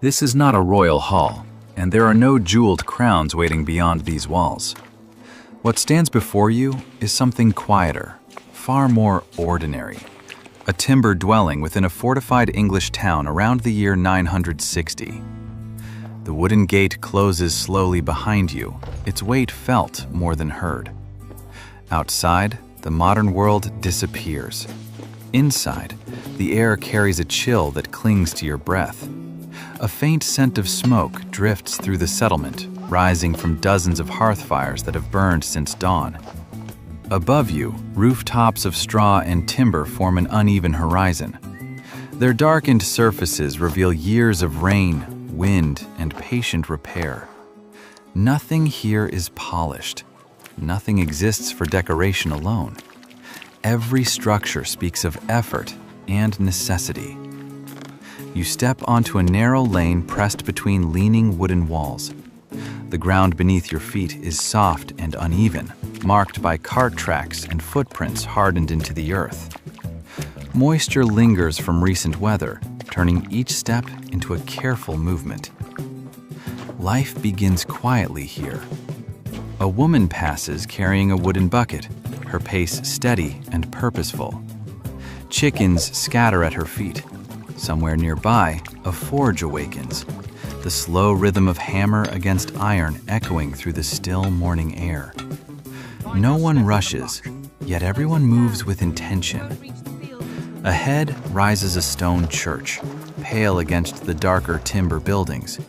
This is not a royal hall, and there are no jeweled crowns waiting beyond these walls. What stands before you is something quieter, far more ordinary. A timber dwelling within a fortified English town around the year 960. The wooden gate closes slowly behind you, its weight felt more than heard. Outside, the modern world disappears. Inside, the air carries a chill that clings to your breath. A faint scent of smoke drifts through the settlement, rising from dozens of hearth fires that have burned since dawn. Above you, rooftops of straw and timber form an uneven horizon. Their darkened surfaces reveal years of rain, wind, and patient repair. Nothing here is polished. Nothing exists for decoration alone. Every structure speaks of effort and necessity. You step onto a narrow lane pressed between leaning wooden walls. The ground beneath your feet is soft and uneven, marked by cart tracks and footprints hardened into the earth. Moisture lingers from recent weather, turning each step into a careful movement. Life begins quietly here. A woman passes carrying a wooden bucket, her pace steady and purposeful. Chickens scatter at her feet. Somewhere nearby, a forge awakens, the slow rhythm of hammer against iron echoing through the still morning air. No one rushes, yet everyone moves with intention. Ahead rises a stone church, pale against the darker timber buildings.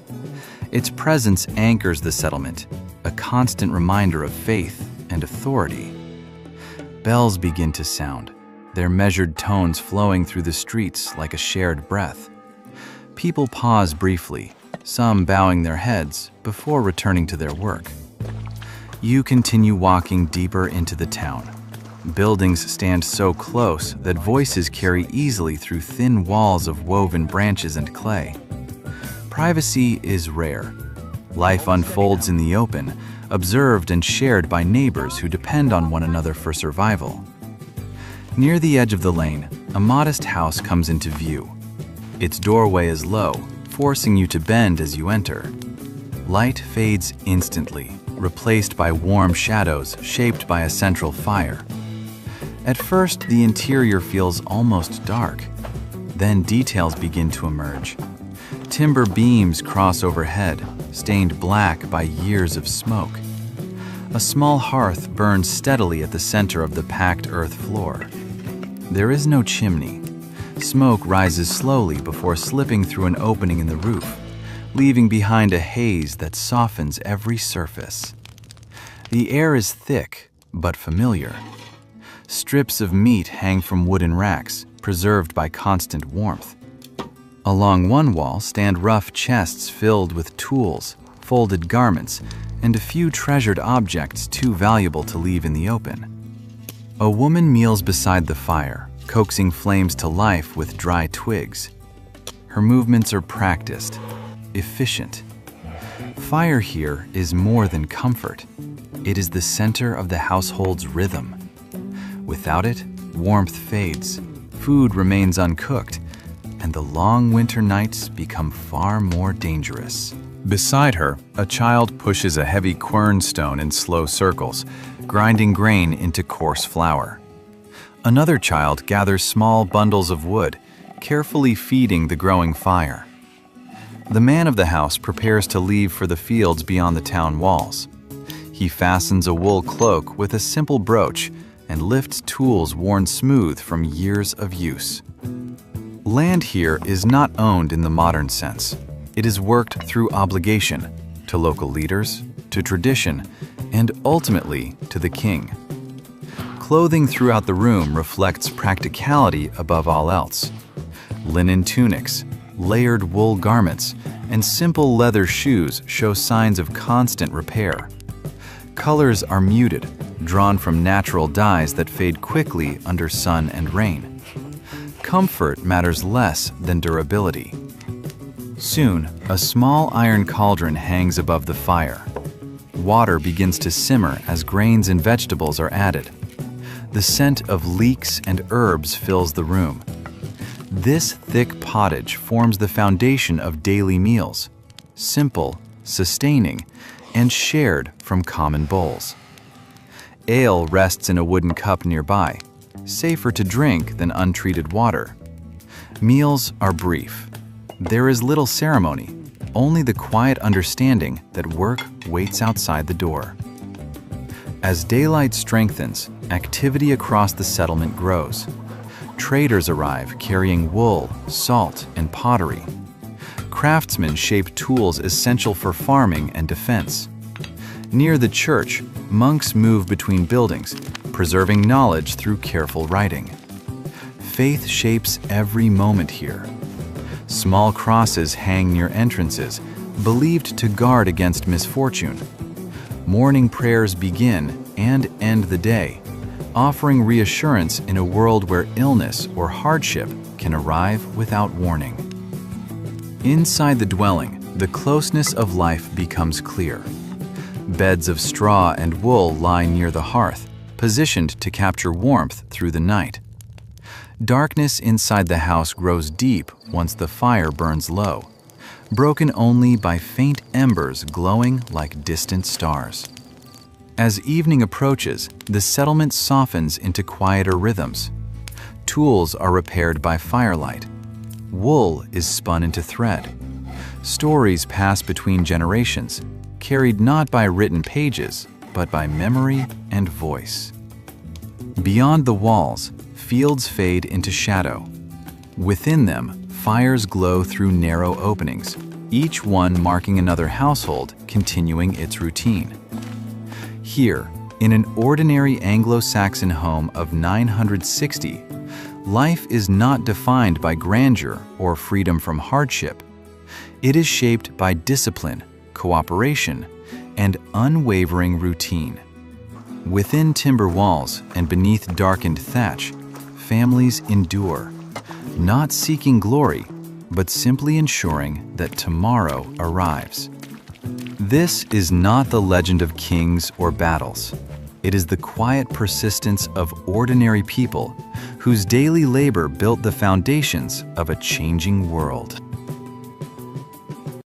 Its presence anchors the settlement, a constant reminder of faith and authority. Bells begin to sound, their measured tones flowing through the streets like a shared breath. People pause briefly, some bowing their heads before returning to their work. You continue walking deeper into the town. Buildings stand so close that voices carry easily through thin walls of woven branches and clay. Privacy is rare. Life unfolds in the open, observed and shared by neighbors who depend on one another for survival. Near the edge of the lane, a modest house comes into view. Its doorway is low, forcing you to bend as you enter. Light fades instantly, replaced by warm shadows shaped by a central fire. At first, the interior feels almost dark. Then details begin to emerge. Timber beams cross overhead, stained black by years of smoke. A small hearth burns steadily at the center of the packed earth floor. There is no chimney. Smoke rises slowly before slipping through an opening in the roof, leaving behind a haze that softens every surface. The air is thick, but familiar. Strips of meat hang from wooden racks, preserved by constant warmth. Along one wall stand rough chests filled with tools, folded garments, and a few treasured objects too valuable to leave in the open. A woman kneels beside the fire, coaxing flames to life with dry twigs. Her movements are practiced, efficient. Fire here is more than comfort. It is the center of the household's rhythm. Without it, warmth fades, food remains uncooked, and the long winter nights become far more dangerous. Beside her, a child pushes a heavy quern stone in slow circles, grinding grain into coarse flour. Another child gathers small bundles of wood, carefully feeding the growing fire. The man of the house prepares to leave for the fields beyond the town walls. He fastens a wool cloak with a simple brooch and lifts tools worn smooth from years of use. Land here is not owned in the modern sense. It is worked through obligation to local leaders, to tradition, and ultimately to the king. Clothing throughout the room reflects practicality above all else. Linen tunics, layered wool garments, and simple leather shoes show signs of constant repair. Colors are muted, drawn from natural dyes that fade quickly under sun and rain. Comfort matters less than durability. Soon, a small iron cauldron hangs above the fire. Water begins to simmer as grains and vegetables are added. The scent of leeks and herbs fills the room. This thick pottage forms the foundation of daily meals, simple, sustaining, and shared from common bowls. Ale rests in a wooden cup nearby, safer to drink than untreated water. Meals are brief. There is little ceremony, only the quiet understanding that work waits outside the door. As daylight strengthens, activity across the settlement grows. Traders arrive carrying wool, salt, and pottery. Craftsmen shape tools essential for farming and defense. Near the church, monks move between buildings, preserving knowledge through careful writing. Faith shapes every moment here. Small crosses hang near entrances, believed to guard against misfortune. Morning prayers begin and end the day, offering reassurance in a world where illness or hardship can arrive without warning. Inside the dwelling, the closeness of life becomes clear. Beds of straw and wool lie near the hearth, positioned to capture warmth through the night. Darkness inside the house grows deep once the fire burns low, broken only by faint embers glowing like distant stars. As evening approaches, the settlement softens into quieter rhythms. Tools are repaired by firelight. Wool is spun into thread. Stories pass between generations, carried not by written pages, but by memory and voice. Beyond the walls, fields fade into shadow. Within them, fires glow through narrow openings, each one marking another household continuing its routine. Here, in an ordinary Anglo-Saxon home of 960, life is not defined by grandeur or freedom from hardship. It is shaped by discipline, cooperation, and unwavering routine. Within timber walls and beneath darkened thatch, families endure, not seeking glory, but simply ensuring that tomorrow arrives. This is not the legend of kings or battles. It is the quiet persistence of ordinary people whose daily labor built the foundations of a changing world.